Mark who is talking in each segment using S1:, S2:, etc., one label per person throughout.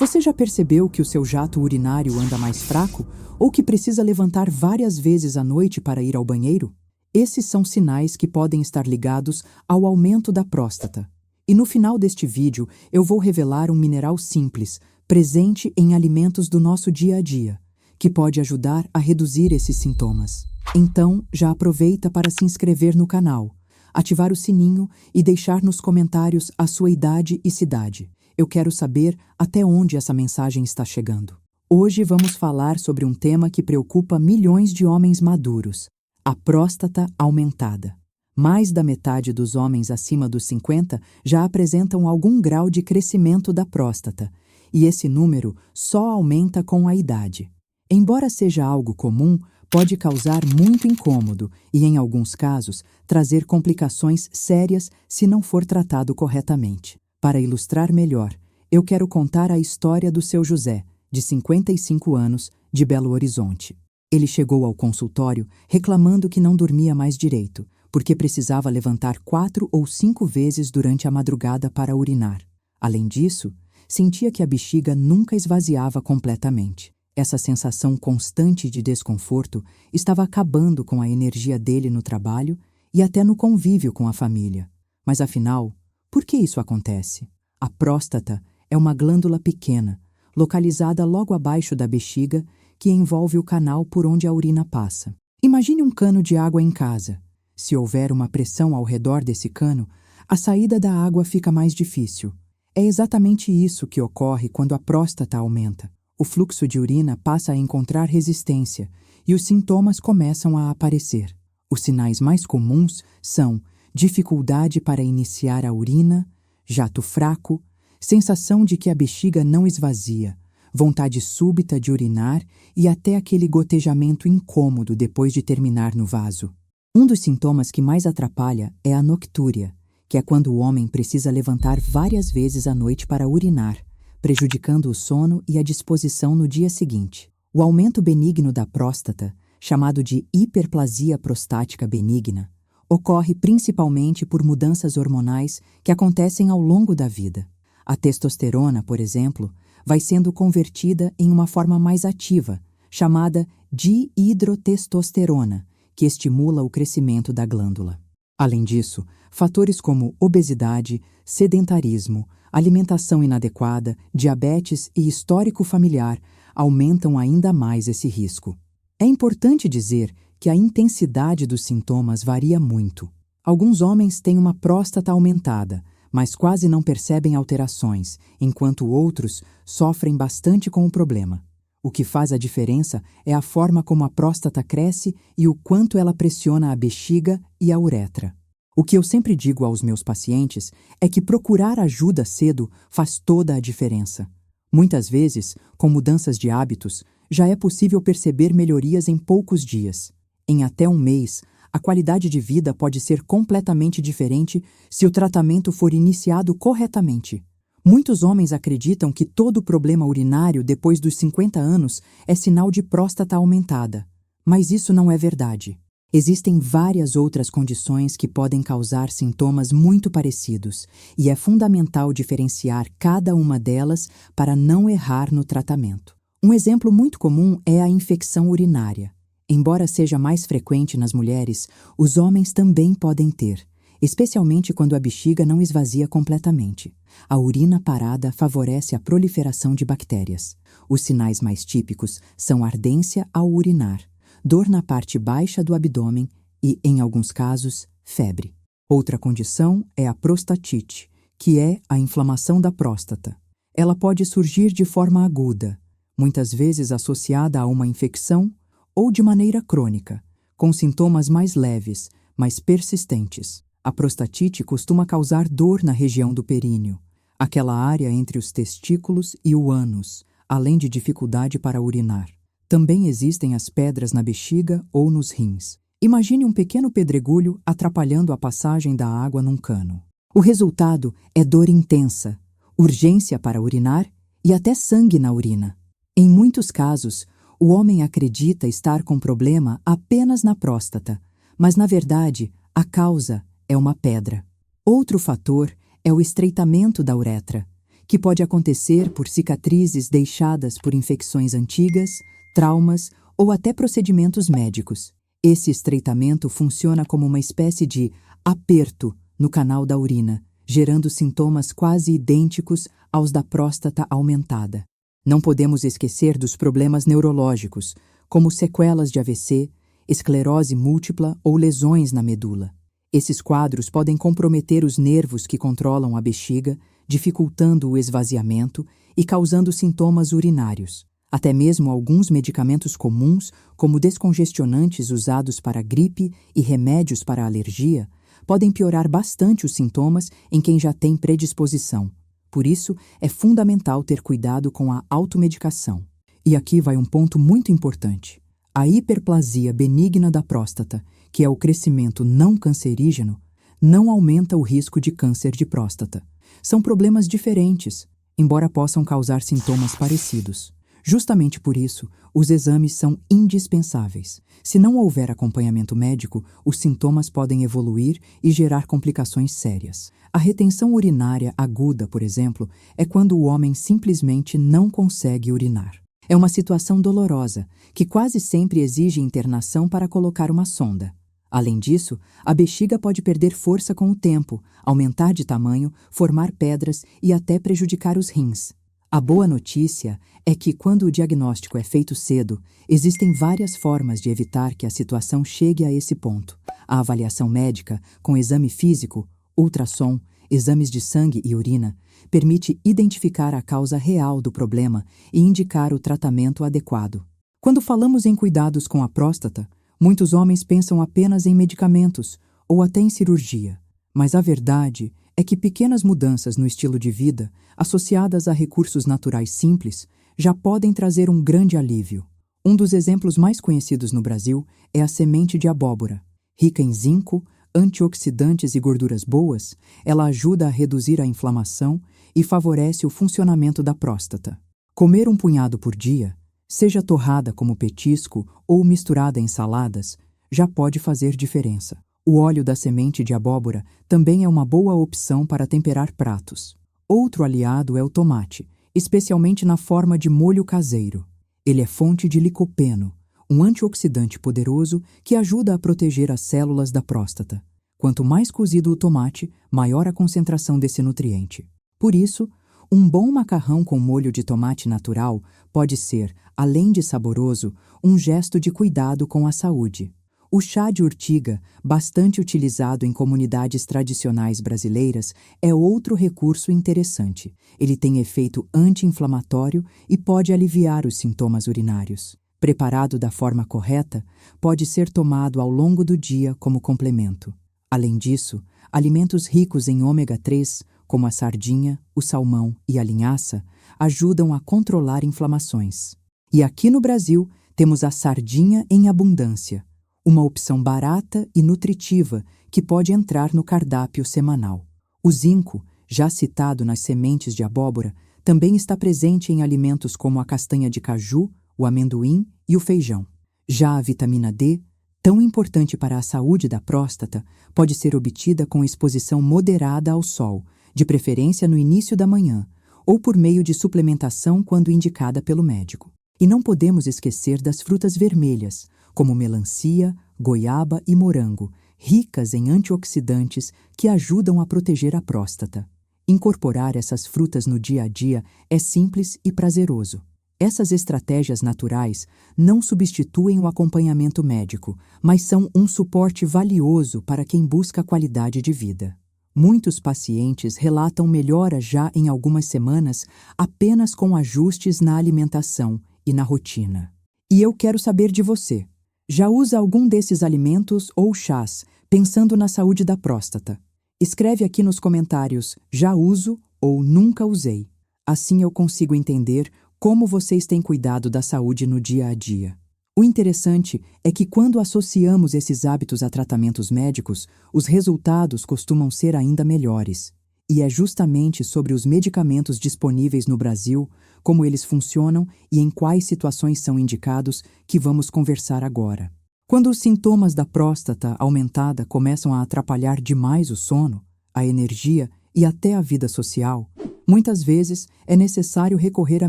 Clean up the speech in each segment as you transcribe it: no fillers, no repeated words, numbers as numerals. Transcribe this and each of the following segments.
S1: Você já percebeu que o seu jato urinário anda mais fraco ou que precisa levantar várias vezes à noite para ir ao banheiro? Esses são sinais que podem estar ligados ao aumento da próstata. E no final deste vídeo eu vou revelar um mineral simples, presente em alimentos do nosso dia a dia, que pode ajudar a reduzir esses sintomas. Então, já aproveita para se inscrever no canal, ativar o sininho e deixar nos comentários a sua idade e cidade. Eu quero saber até onde essa mensagem está chegando. Hoje vamos falar sobre um tema que preocupa milhões de homens maduros: a próstata aumentada. Mais da metade dos homens acima dos 50 já apresentam algum grau de crescimento da próstata, e esse número só aumenta com a idade. Embora seja algo comum, pode causar muito incômodo e, em alguns casos, trazer complicações sérias se não for tratado corretamente. Para ilustrar melhor, eu quero contar a história do seu José, de 55 anos, de Belo Horizonte. Ele chegou ao consultório reclamando que não dormia mais direito, porque precisava levantar 4 ou 5 vezes durante a madrugada para urinar. Além disso, sentia que a bexiga nunca esvaziava completamente. Essa sensação constante de desconforto estava acabando com a energia dele no trabalho e até no convívio com a família. Mas afinal, por que isso acontece? A próstata é uma glândula pequena, localizada logo abaixo da bexiga, que envolve o canal por onde a urina passa. Imagine um cano de água em casa. Se houver uma pressão ao redor desse cano, a saída da água fica mais difícil. É exatamente isso que ocorre quando a próstata aumenta. O fluxo de urina passa a encontrar resistência e os sintomas começam a aparecer. Os sinais mais comuns são dificuldade para iniciar a urina, jato fraco, sensação de que a bexiga não esvazia, vontade súbita de urinar e até aquele gotejamento incômodo depois de terminar no vaso. Um dos sintomas que mais atrapalha é a noctúria, que é quando o homem precisa levantar várias vezes à noite para urinar, prejudicando o sono e a disposição no dia seguinte. O aumento benigno da próstata, chamado de hiperplasia prostática benigna, ocorre principalmente por mudanças hormonais que acontecem ao longo da vida. A testosterona, por exemplo, vai sendo convertida em uma forma mais ativa, chamada dihidrotestosterona, que estimula o crescimento da glândula. Além disso, fatores como obesidade, sedentarismo, alimentação inadequada, diabetes e histórico familiar aumentam ainda mais esse risco. É importante dizer que a intensidade dos sintomas varia muito. Alguns homens têm uma próstata aumentada, mas quase não percebem alterações, enquanto outros sofrem bastante com o problema. O que faz a diferença é a forma como a próstata cresce e o quanto ela pressiona a bexiga e a uretra. O que eu sempre digo aos meus pacientes é que procurar ajuda cedo faz toda a diferença. Muitas vezes, com mudanças de hábitos, já é possível perceber melhorias em poucos dias. Em até um mês, a qualidade de vida pode ser completamente diferente se o tratamento for iniciado corretamente. Muitos homens acreditam que todo problema urinário depois dos 50 anos é sinal de próstata aumentada, mas isso não é verdade. Existem várias outras condições que podem causar sintomas muito parecidos, e é fundamental diferenciar cada uma delas para não errar no tratamento. Um exemplo muito comum é a infecção urinária. Embora seja mais frequente nas mulheres, os homens também podem ter, especialmente quando a bexiga não esvazia completamente. A urina parada favorece a proliferação de bactérias. Os sinais mais típicos são ardência ao urinar, dor na parte baixa do abdômen e, em alguns casos, febre. Outra condição é a prostatite, que é a inflamação da próstata. Ela pode surgir de forma aguda, muitas vezes associada a uma infecção, ou de maneira crônica, com sintomas mais leves, mas persistentes. A prostatite costuma causar dor na região do períneo, aquela área entre os testículos e o ânus, além de dificuldade para urinar. Também existem as pedras na bexiga ou nos rins. Imagine um pequeno pedregulho atrapalhando a passagem da água num cano. O resultado é dor intensa, urgência para urinar e até sangue na urina. Em muitos casos, o homem acredita estar com problema apenas na próstata, mas na verdade a causa é uma pedra. Outro fator é o estreitamento da uretra, que pode acontecer por cicatrizes deixadas por infecções antigas, traumas ou até procedimentos médicos. Esse estreitamento funciona como uma espécie de aperto no canal da urina, gerando sintomas quase idênticos aos da próstata aumentada. Não podemos esquecer dos problemas neurológicos, como sequelas de AVC, esclerose múltipla ou lesões na medula. Esses quadros podem comprometer os nervos que controlam a bexiga, dificultando o esvaziamento e causando sintomas urinários. Até mesmo alguns medicamentos comuns, como descongestionantes usados para gripe e remédios para alergia, podem piorar bastante os sintomas em quem já tem predisposição. Por isso, é fundamental ter cuidado com a automedicação. E aqui vai um ponto muito importante. A hiperplasia benigna da próstata, que é o crescimento não cancerígeno, não aumenta o risco de câncer de próstata. São problemas diferentes, embora possam causar sintomas parecidos. Justamente por isso, os exames são indispensáveis. Se não houver acompanhamento médico, os sintomas podem evoluir e gerar complicações sérias. A retenção urinária aguda, por exemplo, é quando o homem simplesmente não consegue urinar. É uma situação dolorosa, que quase sempre exige internação para colocar uma sonda. Além disso, a bexiga pode perder força com o tempo, aumentar de tamanho, formar pedras e até prejudicar os rins. A boa notícia é que, quando o diagnóstico é feito cedo, existem várias formas de evitar que a situação chegue a esse ponto. A avaliação médica, com exame físico, ultrassom, exames de sangue e urina, permite identificar a causa real do problema e indicar o tratamento adequado. Quando falamos em cuidados com a próstata, muitos homens pensam apenas em medicamentos ou até em cirurgia. Mas a verdade é que pequenas mudanças no estilo de vida, associadas a recursos naturais simples, já podem trazer um grande alívio. Um dos exemplos mais conhecidos no Brasil é a semente de abóbora. Rica em zinco, antioxidantes e gorduras boas, ela ajuda a reduzir a inflamação e favorece o funcionamento da próstata. Comer um punhado por dia, seja torrada como petisco ou misturada em saladas, já pode fazer diferença. O óleo da semente de abóbora também é uma boa opção para temperar pratos. Outro aliado é o tomate, especialmente na forma de molho caseiro. Ele é fonte de licopeno, um antioxidante poderoso que ajuda a proteger as células da próstata. Quanto mais cozido o tomate, maior a concentração desse nutriente. Por isso, um bom macarrão com molho de tomate natural pode ser, além de saboroso, um gesto de cuidado com a saúde. O chá de urtiga, bastante utilizado em comunidades tradicionais brasileiras, é outro recurso interessante. Ele tem efeito anti-inflamatório e pode aliviar os sintomas urinários. Preparado da forma correta, pode ser tomado ao longo do dia como complemento. Além disso, alimentos ricos em ômega 3, como a sardinha, o salmão e a linhaça, ajudam a controlar inflamações. E aqui no Brasil, temos a sardinha em abundância, uma opção barata e nutritiva que pode entrar no cardápio semanal. O zinco, já citado nas sementes de abóbora, também está presente em alimentos como a castanha de caju, o amendoim e o feijão. Já a vitamina D, tão importante para a saúde da próstata, pode ser obtida com exposição moderada ao sol, de preferência no início da manhã, ou por meio de suplementação quando indicada pelo médico. E não podemos esquecer das frutas vermelhas, como melancia, goiaba e morango, ricas em antioxidantes que ajudam a proteger a próstata. Incorporar essas frutas no dia a dia é simples e prazeroso. Essas estratégias naturais não substituem o acompanhamento médico, mas são um suporte valioso para quem busca qualidade de vida. Muitos pacientes relatam melhora já em algumas semanas apenas com ajustes na alimentação e na rotina. E eu quero saber de você. Já usa algum desses alimentos ou chás, pensando na saúde da próstata? Escreve aqui nos comentários "já uso" ou "nunca usei". Assim eu consigo entender como vocês têm cuidado da saúde no dia a dia. O interessante é que quando associamos esses hábitos a tratamentos médicos, os resultados costumam ser ainda melhores. E é justamente sobre os medicamentos disponíveis no Brasil, como eles funcionam e em quais situações são indicados, que vamos conversar agora. Quando os sintomas da próstata aumentada começam a atrapalhar demais o sono, a energia e até a vida social, muitas vezes é necessário recorrer a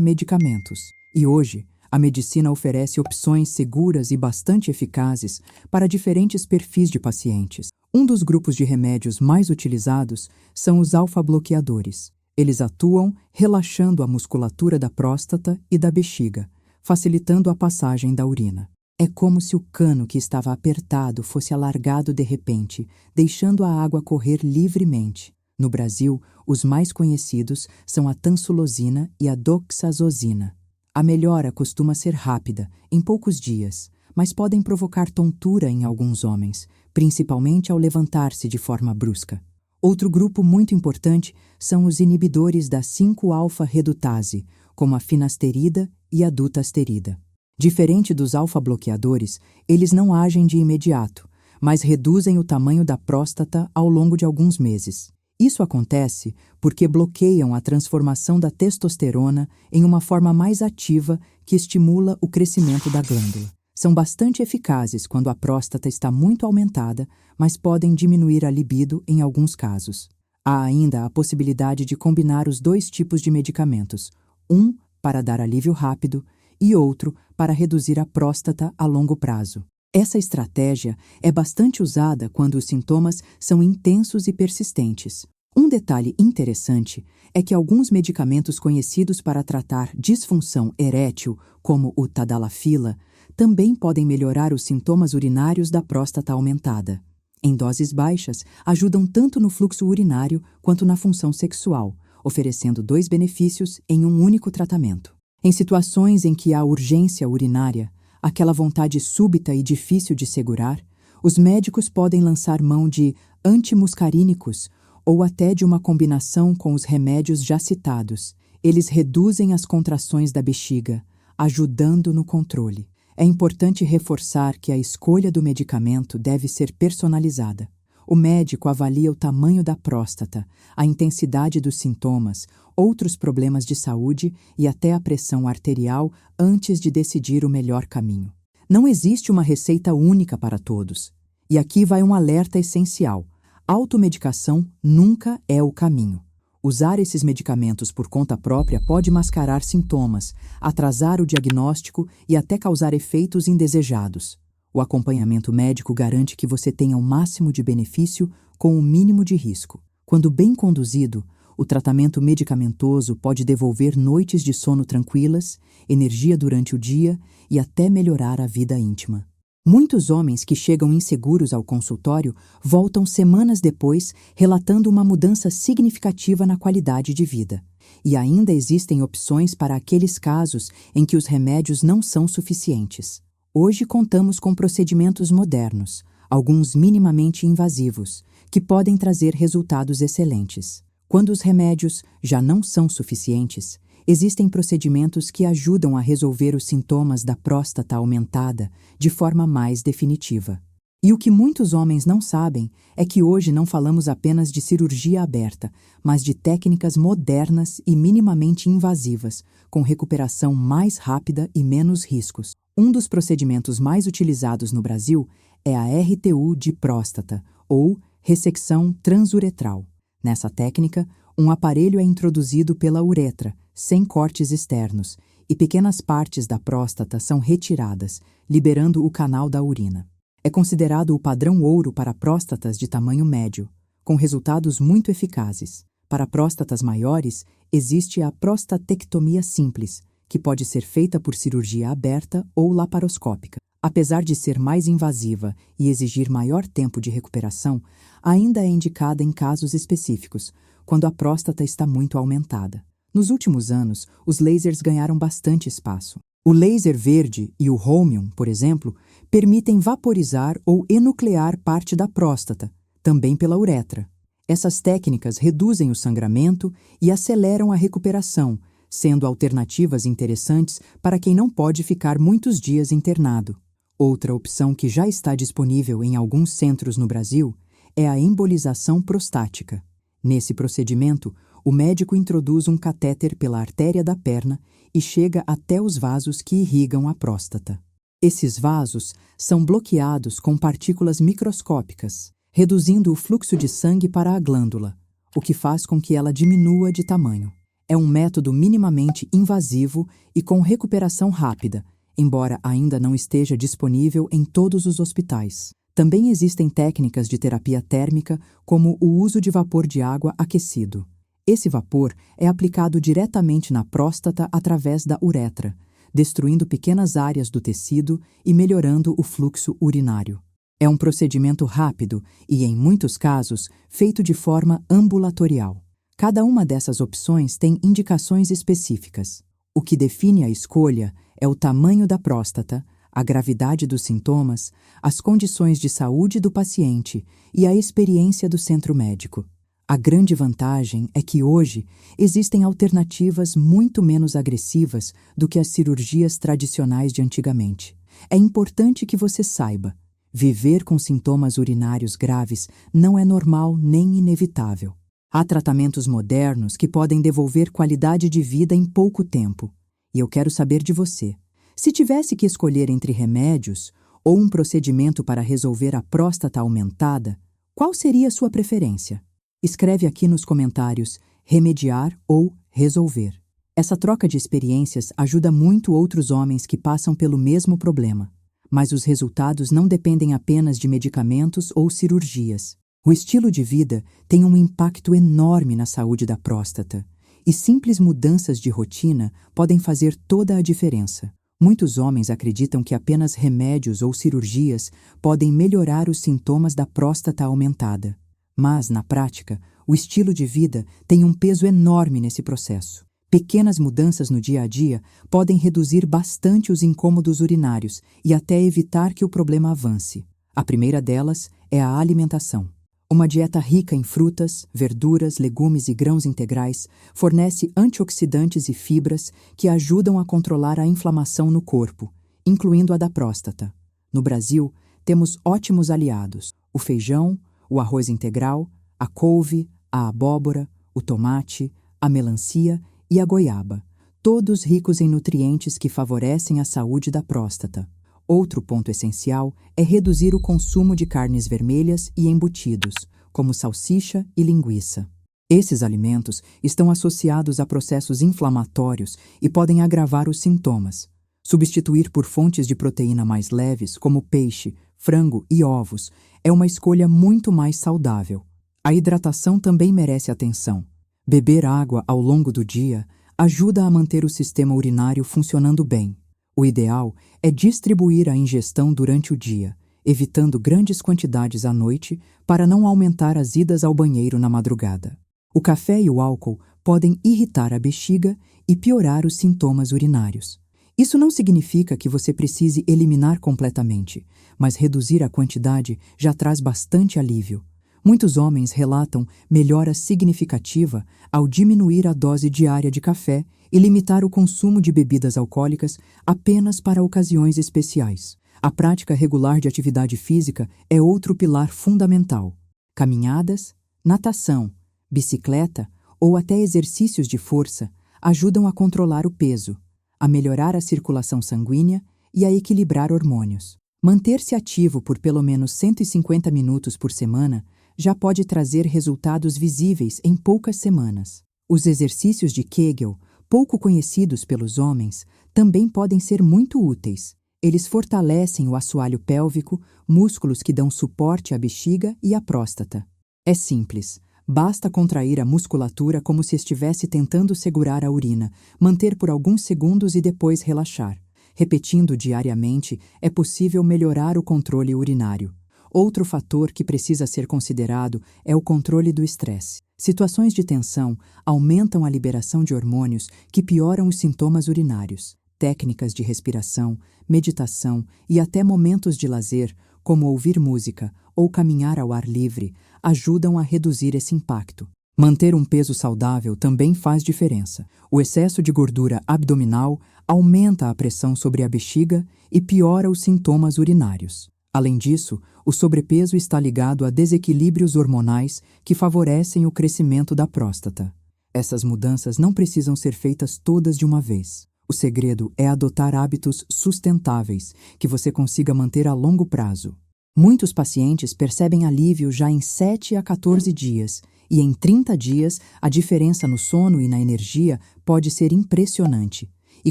S1: medicamentos. E hoje, a medicina oferece opções seguras e bastante eficazes para diferentes perfis de pacientes. Um dos grupos de remédios mais utilizados são os alfa-bloqueadores. Eles atuam relaxando a musculatura da próstata e da bexiga, facilitando a passagem da urina. É como se o cano que estava apertado fosse alargado de repente, deixando a água correr livremente. No Brasil, os mais conhecidos são a tansulosina e a doxazosina. A melhora costuma ser rápida, em poucos dias, mas podem provocar tontura em alguns homens, principalmente ao levantar-se de forma brusca. Outro grupo muito importante são os inibidores da 5-alfa-redutase, como a finasterida e a dutasterida. Diferente dos alfa-bloqueadores, eles não agem de imediato, mas reduzem o tamanho da próstata ao longo de alguns meses. Isso acontece porque bloqueiam a transformação da testosterona em uma forma mais ativa que estimula o crescimento da glândula. São bastante eficazes quando a próstata está muito aumentada, mas podem diminuir a libido em alguns casos. Há ainda a possibilidade de combinar os dois tipos de medicamentos, um para dar alívio rápido e outro para reduzir a próstata a longo prazo. Essa estratégia é bastante usada quando os sintomas são intensos e persistentes. Um detalhe interessante é que alguns medicamentos conhecidos para tratar disfunção erétil, como o tadalafila, também podem melhorar os sintomas urinários da próstata aumentada. Em doses baixas, ajudam tanto no fluxo urinário quanto na função sexual, oferecendo dois benefícios em um único tratamento. Em situações em que há urgência urinária, aquela vontade súbita e difícil de segurar, os médicos podem lançar mão de antimuscarínicos ou até de uma combinação com os remédios já citados. Eles reduzem as contrações da bexiga, ajudando no controle. É importante reforçar que a escolha do medicamento deve ser personalizada. O médico avalia o tamanho da próstata, a intensidade dos sintomas, outros problemas de saúde e até a pressão arterial antes de decidir o melhor caminho. Não existe uma receita única para todos. E aqui vai um alerta essencial. Automedicação nunca é o caminho. Usar esses medicamentos por conta própria pode mascarar sintomas, atrasar o diagnóstico e até causar efeitos indesejados. O acompanhamento médico garante que você tenha o máximo de benefício com o mínimo de risco. Quando bem conduzido, o tratamento medicamentoso pode devolver noites de sono tranquilas, energia durante o dia e até melhorar a vida íntima. Muitos homens que chegam inseguros ao consultório voltam semanas depois relatando uma mudança significativa na qualidade de vida. E ainda existem opções para aqueles casos em que os remédios não são suficientes. Hoje contamos com procedimentos modernos, alguns minimamente invasivos, que podem trazer resultados excelentes. Quando os remédios já não são suficientes, existem procedimentos que ajudam a resolver os sintomas da próstata aumentada de forma mais definitiva. E o que muitos homens não sabem é que hoje não falamos apenas de cirurgia aberta, mas de técnicas modernas e minimamente invasivas, com recuperação mais rápida e menos riscos. Um dos procedimentos mais utilizados no Brasil é a RTU de próstata, ou ressecção transuretral. Nessa técnica, um aparelho é introduzido pela uretra, sem cortes externos, e pequenas partes da próstata são retiradas, liberando o canal da urina. É considerado o padrão ouro para próstatas de tamanho médio, com resultados muito eficazes. Para próstatas maiores, existe a prostatectomia simples, que pode ser feita por cirurgia aberta ou laparoscópica. Apesar de ser mais invasiva e exigir maior tempo de recuperação, ainda é indicada em casos específicos, quando a próstata está muito aumentada. Nos últimos anos, os lasers ganharam bastante espaço. O laser verde e o holmium, por exemplo, permitem vaporizar ou enuclear parte da próstata, também pela uretra. Essas técnicas reduzem o sangramento e aceleram a recuperação, sendo alternativas interessantes para quem não pode ficar muitos dias internado. Outra opção que já está disponível em alguns centros no Brasil é a embolização prostática. Nesse procedimento, o médico introduz um catéter pela artéria da perna e chega até os vasos que irrigam a próstata. Esses vasos são bloqueados com partículas microscópicas, reduzindo o fluxo de sangue para a glândula, o que faz com que ela diminua de tamanho. É um método minimamente invasivo e com recuperação rápida, embora ainda não esteja disponível em todos os hospitais. Também existem técnicas de terapia térmica, como o uso de vapor de água aquecido. Esse vapor é aplicado diretamente na próstata através da uretra, destruindo pequenas áreas do tecido e melhorando o fluxo urinário. É um procedimento rápido e, em muitos casos, feito de forma ambulatorial. Cada uma dessas opções tem indicações específicas. O que define a escolha é o tamanho da próstata, a gravidade dos sintomas, as condições de saúde do paciente e a experiência do centro médico. A grande vantagem é que hoje existem alternativas muito menos agressivas do que as cirurgias tradicionais de antigamente. É importante que você saiba: viver com sintomas urinários graves não é normal nem inevitável. Há tratamentos modernos que podem devolver qualidade de vida em pouco tempo. E eu quero saber de você. Se tivesse que escolher entre remédios ou um procedimento para resolver a próstata aumentada, qual seria a sua preferência? Escreve aqui nos comentários remediar ou resolver. Essa troca de experiências ajuda muito outros homens que passam pelo mesmo problema. Mas os resultados não dependem apenas de medicamentos ou cirurgias. O estilo de vida tem um impacto enorme na saúde da próstata, e simples mudanças de rotina podem fazer toda a diferença. Muitos homens acreditam que apenas remédios ou cirurgias podem melhorar os sintomas da próstata aumentada. Mas, na prática, o estilo de vida tem um peso enorme nesse processo. Pequenas mudanças no dia a dia podem reduzir bastante os incômodos urinários e até evitar que o problema avance. A primeira delas é a alimentação. Uma dieta rica em frutas, verduras, legumes e grãos integrais fornece antioxidantes e fibras que ajudam a controlar a inflamação no corpo, incluindo a da próstata. No Brasil, temos ótimos aliados: o feijão, o arroz integral, a couve, a abóbora, o tomate, a melancia e a goiaba, todos ricos em nutrientes que favorecem a saúde da próstata. Outro ponto essencial é reduzir o consumo de carnes vermelhas e embutidos, como salsicha e linguiça. Esses alimentos estão associados a processos inflamatórios e podem agravar os sintomas. Substituir por fontes de proteína mais leves, como peixe, frango e ovos, é uma escolha muito mais saudável. A hidratação também merece atenção. Beber água ao longo do dia ajuda a manter o sistema urinário funcionando bem. O ideal é distribuir a ingestão durante o dia, evitando grandes quantidades à noite para não aumentar as idas ao banheiro na madrugada. O café e o álcool podem irritar a bexiga e piorar os sintomas urinários. Isso não significa que você precise eliminar completamente, mas reduzir a quantidade já traz bastante alívio. Muitos homens relatam melhora significativa ao diminuir a dose diária de café e limitar o consumo de bebidas alcoólicas apenas para ocasiões especiais. A prática regular de atividade física é outro pilar fundamental. Caminhadas, natação, bicicleta ou até exercícios de força ajudam a controlar o peso, a melhorar a circulação sanguínea e a equilibrar hormônios. Manter-se ativo por pelo menos 150 minutos por semana já pode trazer resultados visíveis em poucas semanas. Os exercícios de Kegel, pouco conhecidos pelos homens, também podem ser muito úteis. Eles fortalecem o assoalho pélvico, músculos que dão suporte à bexiga e à próstata. É simples. Basta contrair a musculatura como se estivesse tentando segurar a urina, manter por alguns segundos e depois relaxar. Repetindo diariamente, é possível melhorar o controle urinário. Outro fator que precisa ser considerado é o controle do estresse. Situações de tensão aumentam a liberação de hormônios que pioram os sintomas urinários. Técnicas de respiração, meditação e até momentos de lazer, como ouvir música ou caminhar ao ar livre, ajudam a reduzir esse impacto. Manter um peso saudável também faz diferença. O excesso de gordura abdominal aumenta a pressão sobre a bexiga e piora os sintomas urinários. Além disso, o sobrepeso está ligado a desequilíbrios hormonais que favorecem o crescimento da próstata. Essas mudanças não precisam ser feitas todas de uma vez. O segredo é adotar hábitos sustentáveis que você consiga manter a longo prazo. Muitos pacientes percebem alívio já em 7 a 14 dias E em 30 dias, a diferença no sono e na energia pode ser impressionante. E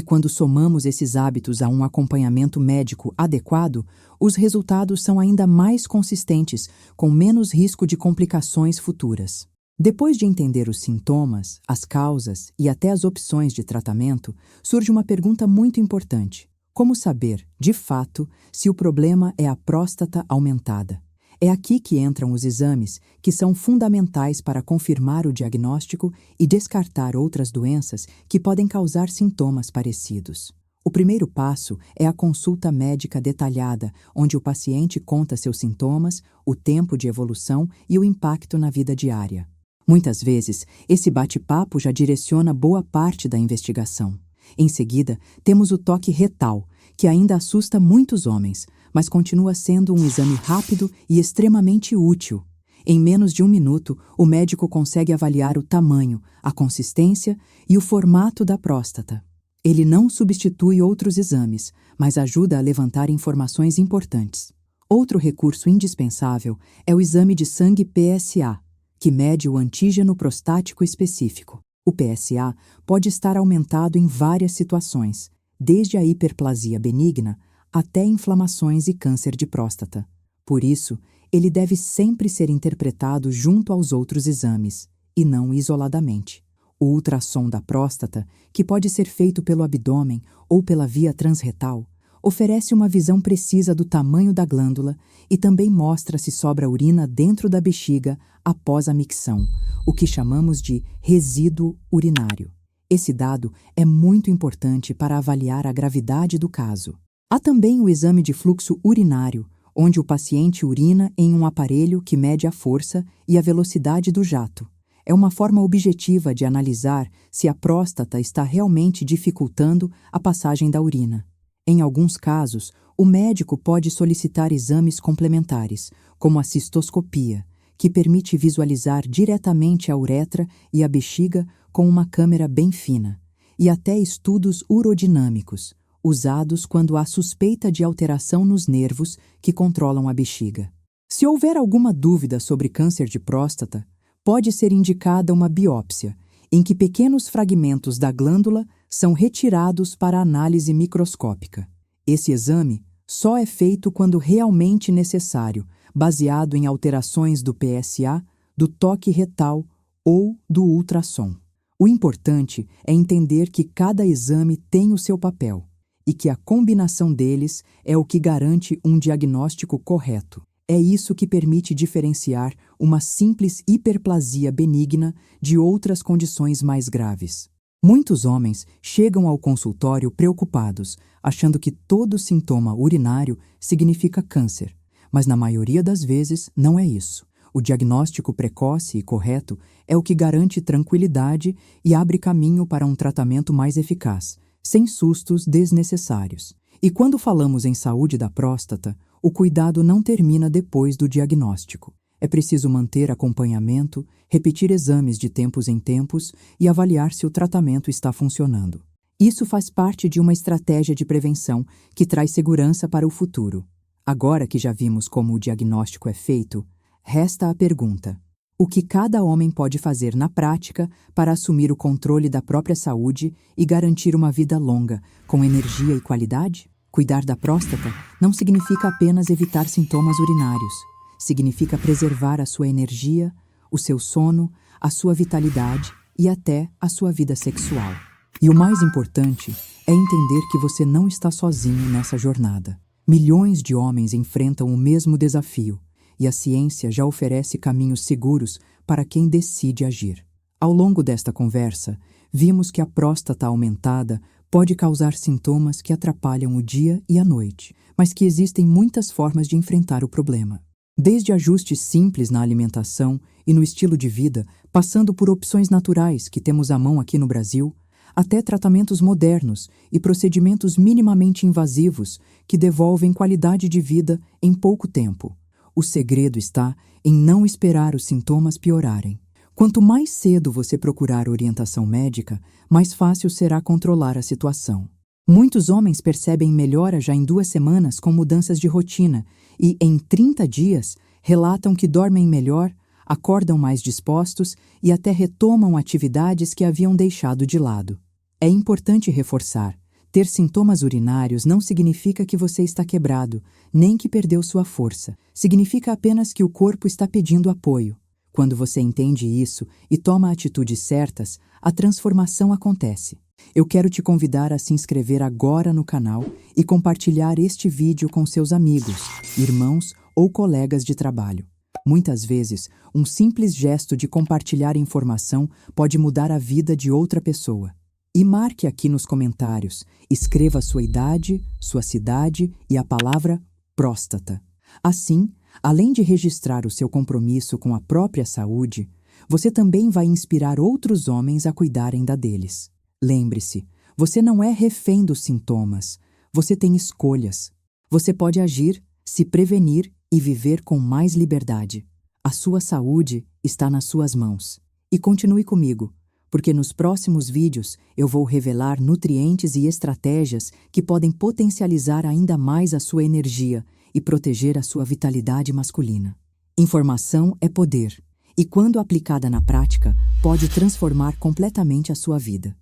S1: quando somamos esses hábitos a um acompanhamento médico adequado, os resultados são ainda mais consistentes, com menos risco de complicações futuras. Depois de entender os sintomas, as causas e até as opções de tratamento, surge uma pergunta muito importante: como saber, de fato, se o problema é a próstata aumentada? É aqui que entram os exames, que são fundamentais para confirmar o diagnóstico e descartar outras doenças que podem causar sintomas parecidos. O primeiro passo é a consulta médica detalhada, onde o paciente conta seus sintomas, o tempo de evolução e o impacto na vida diária. Muitas vezes, esse bate-papo já direciona boa parte da investigação. Em seguida, temos o toque retal, que ainda assusta muitos homens, mas continua sendo um exame rápido e extremamente útil. Em menos de 1 minuto, o médico consegue avaliar o tamanho, a consistência e o formato da próstata. Ele não substitui outros exames, mas ajuda a levantar informações importantes. Outro recurso indispensável é o exame de sangue PSA, que mede o antígeno prostático específico. O PSA pode estar aumentado em várias situações, desde a hiperplasia benigna até inflamações e câncer de próstata. Por isso, ele deve sempre ser interpretado junto aos outros exames, e não isoladamente. O ultrassom da próstata, que pode ser feito pelo abdômen ou pela via transretal, oferece uma visão precisa do tamanho da glândula e também mostra se sobra urina dentro da bexiga após a micção, o que chamamos de resíduo urinário. Esse dado é muito importante para avaliar a gravidade do caso. Há também o exame de fluxo urinário, onde o paciente urina em um aparelho que mede a força e a velocidade do jato. É uma forma objetiva de analisar se a próstata está realmente dificultando a passagem da urina. Em alguns casos, o médico pode solicitar exames complementares, como a cistoscopia, que permite visualizar diretamente a uretra e a bexiga com uma câmera bem fina, e até estudos urodinâmicos, usados quando há suspeita de alteração nos nervos que controlam a bexiga. Se houver alguma dúvida sobre câncer de próstata, pode ser indicada uma biópsia, em que pequenos fragmentos da glândula são retirados para análise microscópica. Esse exame só é feito quando realmente necessário, baseado em alterações do PSA, do toque retal ou do ultrassom. O importante é entender que cada exame tem o seu papel e que a combinação deles é o que garante um diagnóstico correto. É isso que permite diferenciar uma simples hiperplasia benigna de outras condições mais graves. Muitos homens chegam ao consultório preocupados, achando que todo sintoma urinário significa câncer, mas na maioria das vezes não é isso. O diagnóstico precoce e correto é o que garante tranquilidade e abre caminho para um tratamento mais eficaz, sem sustos desnecessários. E quando falamos em saúde da próstata, o cuidado não termina depois do diagnóstico. É preciso manter acompanhamento, repetir exames de tempos em tempos e avaliar se o tratamento está funcionando. Isso faz parte de uma estratégia de prevenção que traz segurança para o futuro. Agora que já vimos como o diagnóstico é feito, resta a pergunta: o que cada homem pode fazer na prática para assumir o controle da própria saúde e garantir uma vida longa, com energia e qualidade? Cuidar da próstata não significa apenas evitar sintomas urinários. Significa preservar a sua energia, o seu sono, a sua vitalidade e até a sua vida sexual. E o mais importante é entender que você não está sozinho nessa jornada. Milhões de homens enfrentam o mesmo desafio e a ciência já oferece caminhos seguros para quem decide agir. Ao longo desta conversa, vimos que a próstata aumentada pode causar sintomas que atrapalham o dia e a noite, mas que existem muitas formas de enfrentar o problema. Desde ajustes simples na alimentação e no estilo de vida, passando por opções naturais que temos à mão aqui no Brasil, até tratamentos modernos e procedimentos minimamente invasivos que devolvem qualidade de vida em pouco tempo. O segredo está em não esperar os sintomas piorarem. Quanto mais cedo você procurar orientação médica, mais fácil será controlar a situação. Muitos homens percebem melhora já em 2 semanas com mudanças de rotina e, em 30 dias, relatam que dormem melhor, acordam mais dispostos e até retomam atividades que haviam deixado de lado. É importante reforçar: ter sintomas urinários não significa que você está quebrado, nem que perdeu sua força. Significa apenas que o corpo está pedindo apoio. Quando você entende isso e toma atitudes certas, a transformação acontece. Eu quero te convidar a se inscrever agora no canal e compartilhar este vídeo com seus amigos, irmãos ou colegas de trabalho. Muitas vezes, um simples gesto de compartilhar informação pode mudar a vida de outra pessoa. E marque aqui nos comentários, escreva sua idade, sua cidade e a palavra próstata. Assim, além de registrar o seu compromisso com a própria saúde, você também vai inspirar outros homens a cuidarem da deles. Lembre-se, você não é refém dos sintomas, você tem escolhas. Você pode agir, se prevenir e viver com mais liberdade. A sua saúde está nas suas mãos. E continue comigo, porque nos próximos vídeos eu vou revelar nutrientes e estratégias que podem potencializar ainda mais a sua energia e proteger a sua vitalidade masculina. Informação é poder, e quando aplicada na prática, pode transformar completamente a sua vida.